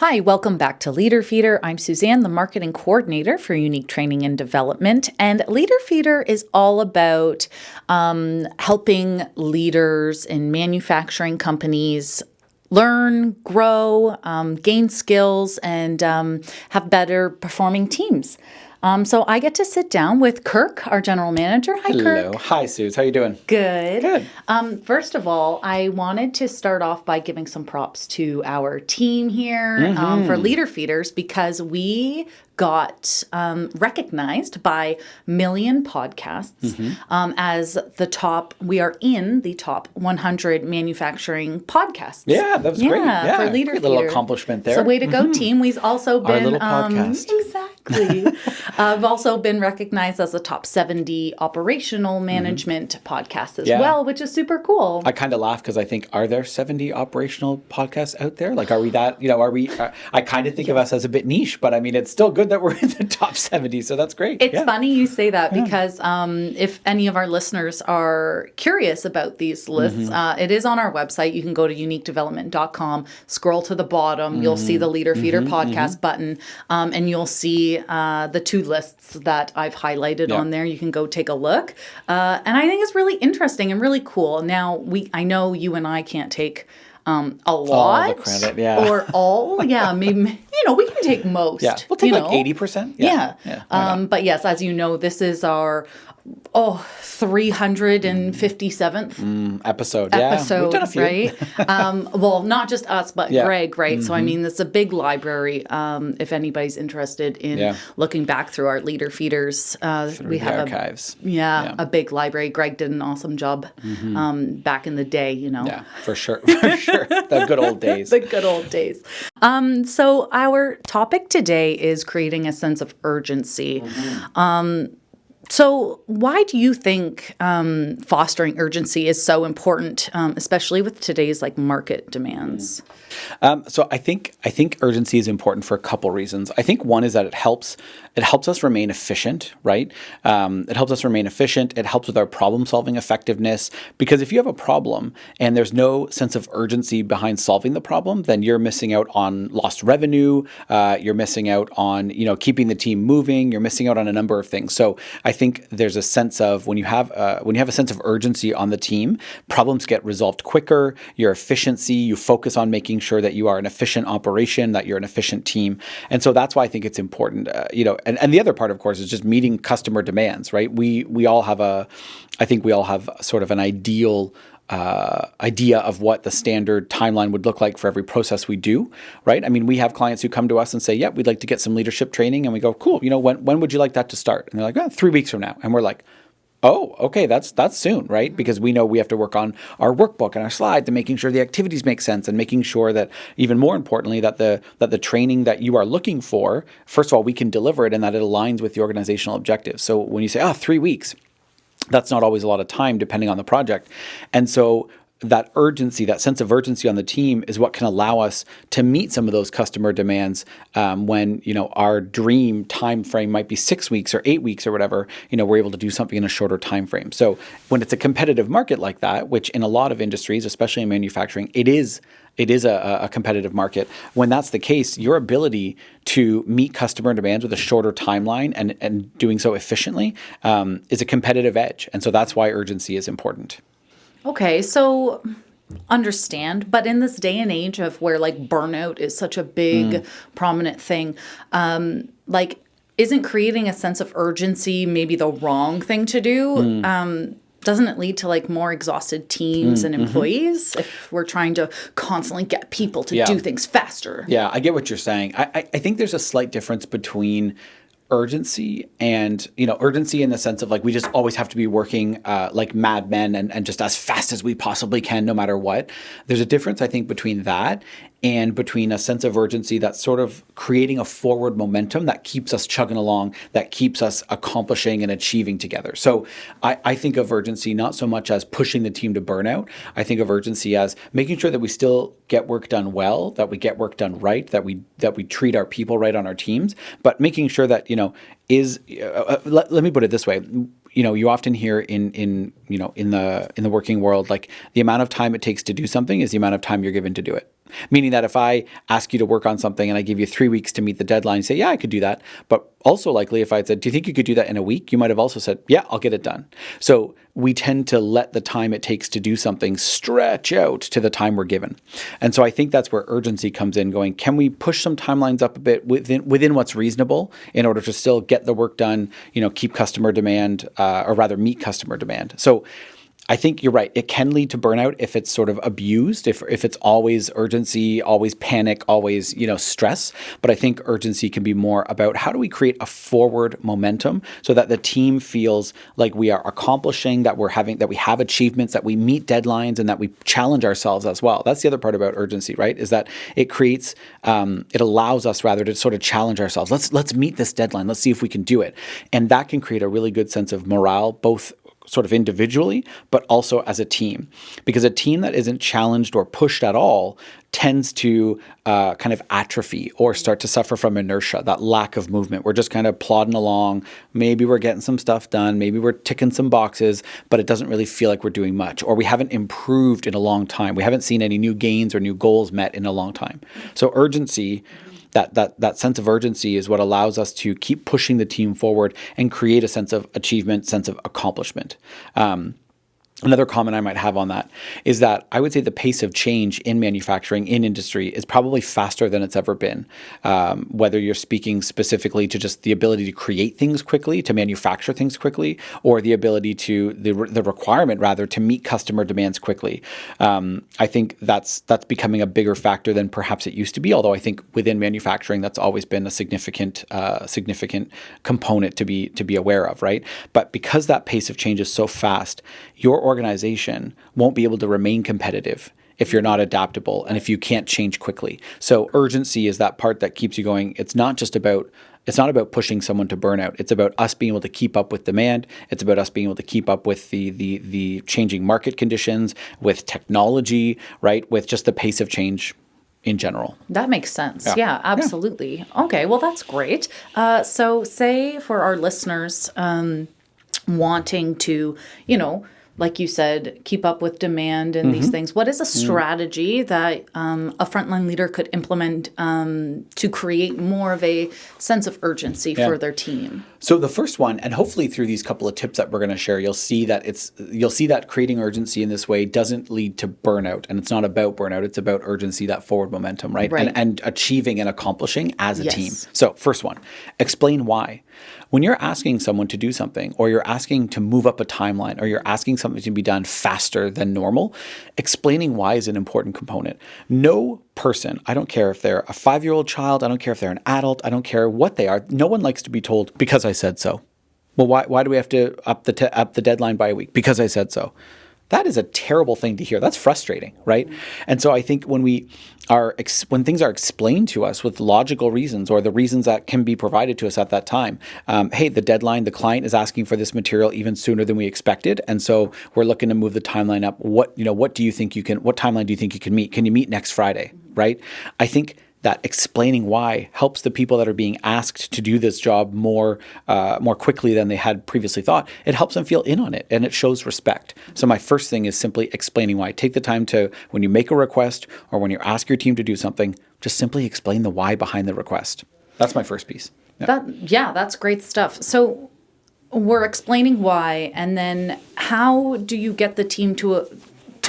Hi, welcome back to Leader Feeder. I'm Suzanne, the marketing coordinator for Unique Training and Development. And Leader Feeder is all about helping leaders in manufacturing companies learn, grow, gain skills, and have better performing teams. So I get to sit down with Kirk, our general manager. Hi, Hello. Kirk. Hi, Suze. How you doing? Good. Good. First of all, I wanted to start off by giving some props to our team here for Leader Feeders because we got recognized by Million Podcasts as we are in the top 100 manufacturing podcasts. Yeah, that was great. Yeah, for Leader great little Feeder. accomplishment there. So way to go, team. We've also been... little podcast. Exactly. I've also been recognized as a top 70 operational management podcast as well, which is super cool. I kind of laugh because I think, are there 70 operational podcasts out there? Like, are we that, I kind of think of us as a bit niche, but I mean, it's still good that we're in the top 70, so that's great. It's funny you say that because if any of our listeners are curious about these lists, it is on our website. You can go to uniquedevelopment.com, scroll to the bottom, you'll see the Leader Feeder podcast button, and you'll see the two lists that I've highlighted on there. You can go take a look. And I think it's really interesting and really cool. Now, I know you and I can't take a lot all the credit, or all. Yeah, maybe, we can take most. Yeah, we'll take like 80%. Yeah. But yes, as you know, this is our 357th episode. Yeah, we've done a few. Right? Well, not just us, but Greg, right? So, I mean, it's a big library. If anybody's interested in looking back through our Leader Feeders, we have archives. A big library. Greg did an awesome job back in the day, Yeah, for sure. For sure. The good old days. The good old days. So our topic today is creating a sense of urgency. So why do you think fostering urgency is so important, especially with today's market demands? So I think urgency is important for a couple reasons. I think one is that it helps us remain efficient, right? It helps us remain efficient. It helps with our problem solving effectiveness, because if you have a problem and there's no sense of urgency behind solving the problem, then you're missing out on lost revenue. You're missing out on keeping the team moving. You're missing out on a number of things. So I think there's a sense of when you have a sense of urgency on the team, problems get resolved quicker. Your efficiency, you focus on making sure that you are an efficient operation, that you're an efficient team. And so that's why I think it's important, and the other part, of course, is just meeting customer demands, right? I think we all have sort of an idea of what the standard timeline would look like for every process we do, right? I mean, we have clients who come to us and say, we'd like to get some leadership training. And we go, cool, when would you like that to start? And they're like, 3 weeks from now. And we're like, oh, okay, that's soon, right? Because we know we have to work on our workbook and our slides and making sure the activities make sense and making sure that, even more importantly, that the training that you are looking for, first of all, we can deliver it and that it aligns with the organizational objectives. So when you say, 3 weeks, that's not always a lot of time depending on the project. And so that urgency, that sense of urgency on the team is what can allow us to meet some of those customer demands when, our dream time frame might be 6 weeks or 8 weeks or whatever, we're able to do something in a shorter time frame. So when it's a competitive market like that, which in a lot of industries, especially in manufacturing, it is a competitive market. When that's the case, your ability to meet customer demands with a shorter timeline and doing so efficiently is a competitive edge. And so that's why urgency is important. Okay, so understand, but in this day and age of where burnout is such a big prominent thing, isn't creating a sense of urgency maybe the wrong thing to do? Doesn't it lead to more exhausted teams and employees if we're trying to constantly get people to do things faster? Yeah, I get what you're saying. I think there's a slight difference between urgency and, urgency in the sense of we just always have to be working like madmen and just as fast as we possibly can, no matter what. There's a difference, I think, between that and between a sense of urgency that's sort of creating a forward momentum that keeps us chugging along, that keeps us accomplishing and achieving together. So I think of urgency not so much as pushing the team to burnout. I think of urgency as making sure that we still get work done well, that we get work done right, that we treat our people right on our teams, but making sure that, let me put it this way. You often hear in the working world, the amount of time it takes to do something is the amount of time you're given to do it. Meaning that if I ask you to work on something and I give you 3 weeks to meet the deadline, you say, yeah, I could do that. But also likely if I had said, do you think you could do that in a week? You might have also said, yeah, I'll get it done. So we tend to let the time it takes to do something stretch out to the time we're given. And so I think that's where urgency comes in, going, can we push some timelines up a bit within what's reasonable in order to still get the work done, keep customer demand, or rather meet customer demand. So I think you're right. It can lead to burnout if it's sort of abused, if it's always urgency, always panic, always, stress. But I think urgency can be more about how do we create a forward momentum so that the team feels like we are accomplishing, that we have achievements, that we meet deadlines, and that we challenge ourselves as well. That's the other part about urgency, right? Is that it creates, it allows us rather to sort of challenge ourselves. Let's meet this deadline. Let's see if we can do it. And that can create a really good sense of morale, both sort of individually, but also as a team. Because a team that isn't challenged or pushed at all tends to kind of atrophy or start to suffer from inertia, that lack of movement. We're just kind of plodding along. Maybe we're getting some stuff done. Maybe we're ticking some boxes, but it doesn't really feel like we're doing much. Or we haven't improved in a long time. We haven't seen any new gains or new goals met in a long time. So urgency, that sense of urgency is what allows us to keep pushing the team forward and create a sense of achievement, sense of accomplishment. Another comment I might have on that is that I would say the pace of change in manufacturing, in industry, is probably faster than it's ever been. Whether you're speaking specifically to just the ability to create things quickly, to manufacture things quickly, or the ability to, the requirement rather, to meet customer demands quickly. I think that's becoming a bigger factor than perhaps it used to be, although I think within manufacturing that's always been a significant component to be aware of, right? But because that pace of change is so fast, your organization won't be able to remain competitive if you're not adaptable and if you can't change quickly. So urgency is that part that keeps you going. It's not about pushing someone to burnout. It's about us being able to keep up with demand. It's about us being able to keep up with the changing market conditions, with technology, right? With just the pace of change in general. That makes sense. Yeah, absolutely. Yeah. Okay, well, that's great. So say for our listeners wanting to, like you said, keep up with demand and these things. What is a strategy that a frontline leader could implement to create more of a sense of urgency for their team? So the first one, and hopefully through these couple of tips that we're going to share, you'll see that creating urgency in this way doesn't lead to burnout, and it's not about burnout. It's about urgency, that forward momentum, right? And achieving and accomplishing as a team. So first one, explain why. When you're asking someone to do something, or you're asking to move up a timeline, or you're asking something to be done faster than normal, explaining why is an important component. No person, I don't care if they're a 5-year-old child, I don't care if they're an adult, I don't care what they are, no one likes to be told, because I said so. Well, why do we have to up the deadline by a week? Because I said so. That is a terrible thing to hear. That's frustrating, right? And so I think when things are explained to us with logical reasons, or the reasons that can be provided to us at that time, hey, the deadline, the client is asking for this material even sooner than we expected, and so we're looking to move the timeline up. What timeline do you think you can meet? Can you meet next Friday, right? I think that explaining why helps the people that are being asked to do this job more quickly than they had previously thought. It helps them feel in on it, and it shows respect. So my first thing is simply explaining why. Take the time to, when you make a request or when you ask your team to do something, just simply explain the why behind the request. That's my first piece. Yeah. That's great stuff. So we're explaining why, and then how do you get the team to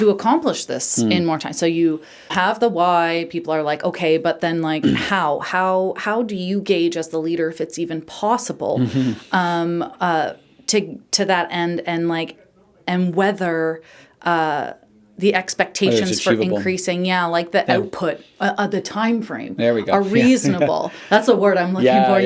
accomplish this in more time? So you have the why, people are like, okay, but then like how do you gauge as the leader if it's even possible to that end, and whether the expectations for increasing, the output, the time frame are reasonable. That's a word I'm looking for.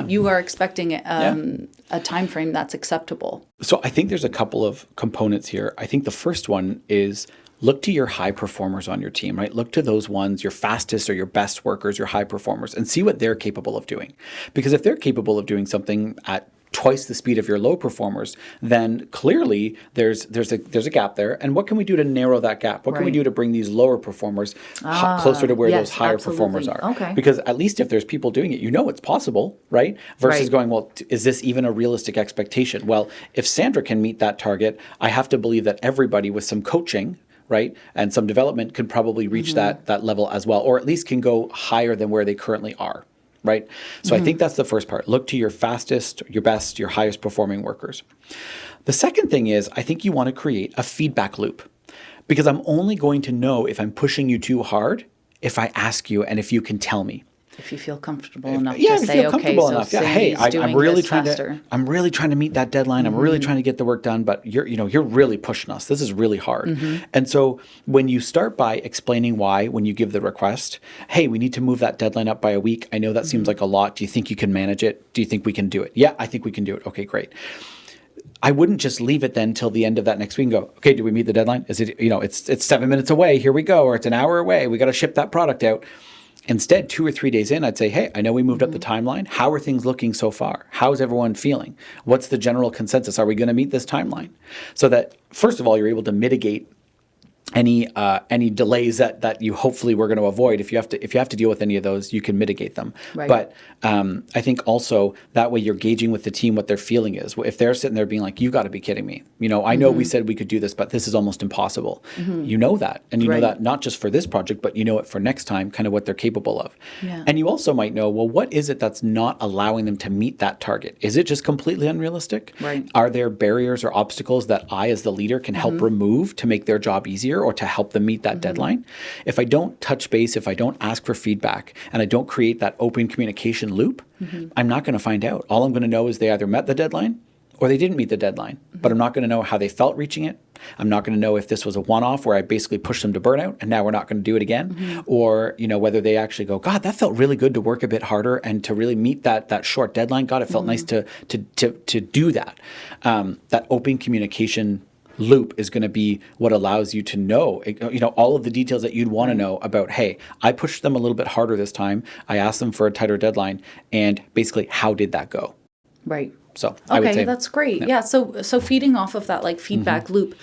You are expecting a time frame that's acceptable. So I think there's a couple of components here. I think the first one is look to your high performers on your team, right? Look to those ones, your fastest or your best workers, your high performers, and see what they're capable of doing. Because if they're capable of doing something at twice the speed of your low performers, then clearly there's a gap there. And what can we do to narrow that gap? What can we do to bring these lower performers closer to where those higher performers are? Okay. Because at least if there's people doing it, it's possible, right? Versus going, well, is this even a realistic expectation? Well, if Sandra can meet that target, I have to believe that everybody with some coaching, right? And some development could probably reach that level as well, or at least can go higher than where they currently are, right? So I think that's the first part. Look to your fastest, your best, your highest performing workers. The second thing is, I think you want to create a feedback loop, because I'm only going to know if I'm pushing you too hard if I ask you and if you can tell me. If you feel comfortable enough Yeah, to if you say, feel comfortable enough. Yeah, hey, I'm really trying faster. I'm really trying to meet that deadline. I'm really trying to get the work done, but you're really pushing us. This is really hard. And so when you start by explaining why, when you give the request, hey, we need to move that deadline up by a week. I know that seems like a lot. Do you think you can manage it? Do you think we can do it? Yeah, I think we can do it. Okay, great. I wouldn't just leave it then till the end of that next week and go, okay, do we meet the deadline? Is it, it's 7 minutes away. Here we go. Or it's an hour away. We got to ship that product out. Instead, 2 or 3 days in, I'd say, hey, I know we moved up the timeline. How are things looking so far? How is everyone feeling? What's the general consensus? Are we going to meet this timeline? So that, first of all, you're able to mitigate any delays that you hopefully were going to avoid. If you have to deal with any of those, you can mitigate them. Right. But I think also that way you're gauging with the team what their feeling is. If they're sitting there being like, "You got to be kidding me," I know we said we could do this, but this is almost impossible. You know that, and you know that not just for this project, but you know it for next time, kind of what they're capable of. Yeah. And you also might know, well, what is it that's not allowing them to meet that target? Is it just completely unrealistic? Right. Are there barriers or obstacles that I, as the leader, can help remove to make their job easier or to help them meet that deadline? If I don't touch base, if I don't ask for feedback, and I don't create that open communication loop, I'm not going to find out. All I'm going to know is they either met the deadline or they didn't meet the deadline, but I'm not going to know how they felt reaching it. I'm not going to know if this was a one-off where I basically pushed them to burnout and now we're not going to do it again, or whether they actually go, God, that felt really good to work a bit harder and to really meet that short deadline. God, it felt nice to do that. That open communication loop is going to be what allows you to know, all of the details that you'd want to know about, hey, I pushed them a little bit harder this time. I asked them for a tighter deadline, and basically, how did that go? Right. So I would say that's great. Yeah. So feeding off of that like feedback loop,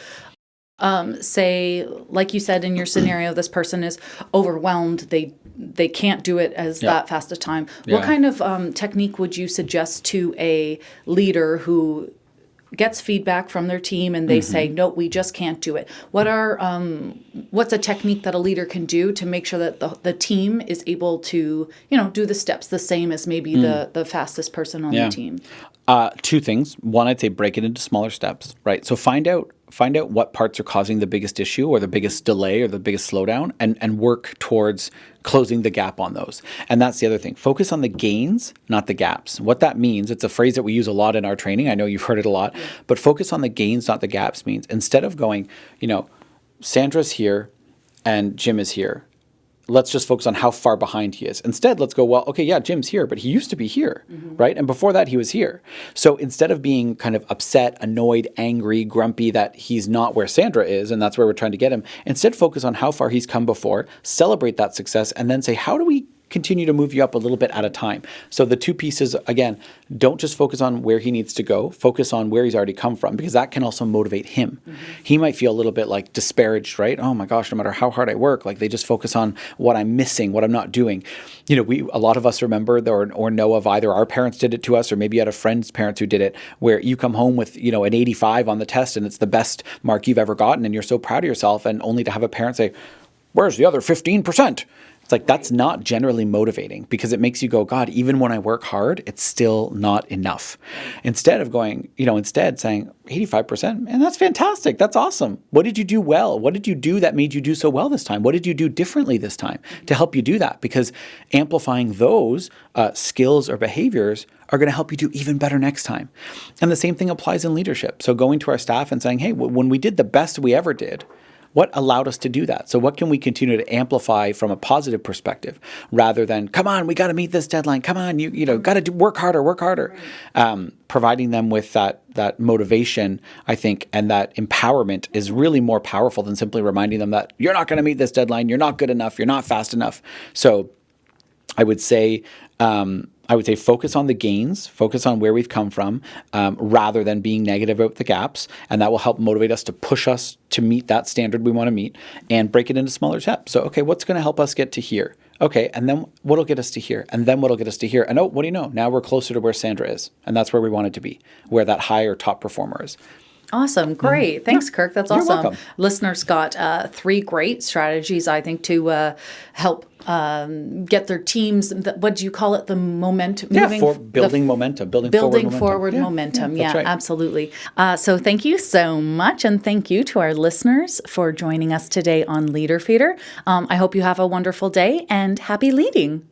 say, like you said in your scenario, this person is overwhelmed. They can't do it as that fast a time. What kind of technique would you suggest to a leader who gets feedback from their team and they say, no, we just can't do it? What's a technique that a leader can do to make sure that the team is able to, do the steps the same as maybe the fastest person on the team? Two things. One, I'd say break it into smaller steps, right? So find out what parts are causing the biggest issue or the biggest delay or the biggest slowdown, and work towards closing the gap on those. And that's the other thing. Focus on the gains, not the gaps. What that means, it's a phrase that we use a lot in our training. I know you've heard it a lot, but focus on the gains, not the gaps means instead of going, Sandra's here and Jim is here, let's just focus on how far behind he is. Instead, let's go, well, okay, yeah, Jim's here, but he used to be here, right? And before that, he was here. So instead of being kind of upset, annoyed, angry, grumpy that he's not where Sandra is, and that's where we're trying to get him, instead focus on how far he's come before, celebrate that success, and then say, how do we continue to move you up a little bit at a time? So the two pieces, again, don't just focus on where he needs to go, focus on where he's already come from, because that can also motivate him. He might feel a little bit like disparaged, right? Oh my gosh, no matter how hard I work, like they just focus on what I'm missing, what I'm not doing. A lot of us remember or know of either our parents did it to us, or maybe you had a friend's parents who did it, where you come home with, an 85 on the test and it's the best mark you've ever gotten and you're so proud of yourself, and only to have a parent say, where's the other 15%? It's like, that's not generally motivating, because it makes you go, God, even when I work hard, it's still not enough. Instead of going, instead saying 85%, and that's fantastic. That's awesome. What did you do well? What did you do that made you do so well this time? What did you do differently this time to help you do that? Because amplifying those skills or behaviors are going to help you do even better next time. And the same thing applies in leadership. So going to our staff and saying, hey, when we did the best we ever did, what allowed us to do that? So what can we continue to amplify from a positive perspective, rather than, come on, we got to meet this deadline. Come on, you got to work harder. Providing them with that motivation, I think, and that empowerment is really more powerful than simply reminding them that you're not going to meet this deadline. You're not good enough. You're not fast enough. So I would say focus on the gains, focus on where we've come from, rather than being negative about the gaps. And that will help motivate us to push us to meet that standard we want to meet, and break it into smaller steps. So, okay, what's going to help us get to here? Okay, and then what'll get us to here? And then what'll get us to here? And what do you know? Now we're closer to where Sandra is. And that's where we wanted to be, where that higher top performer is. Awesome. Great. Thanks, Kirk. That's You're awesome. welcome. Listeners got 3 great strategies, I think, to help get their teams. What do you call it? The momentum. For building momentum, building forward momentum. Yeah, right. absolutely. So thank you so much. And thank you to our listeners for joining us today on Leader Feeder. I hope you have a wonderful day and happy leading.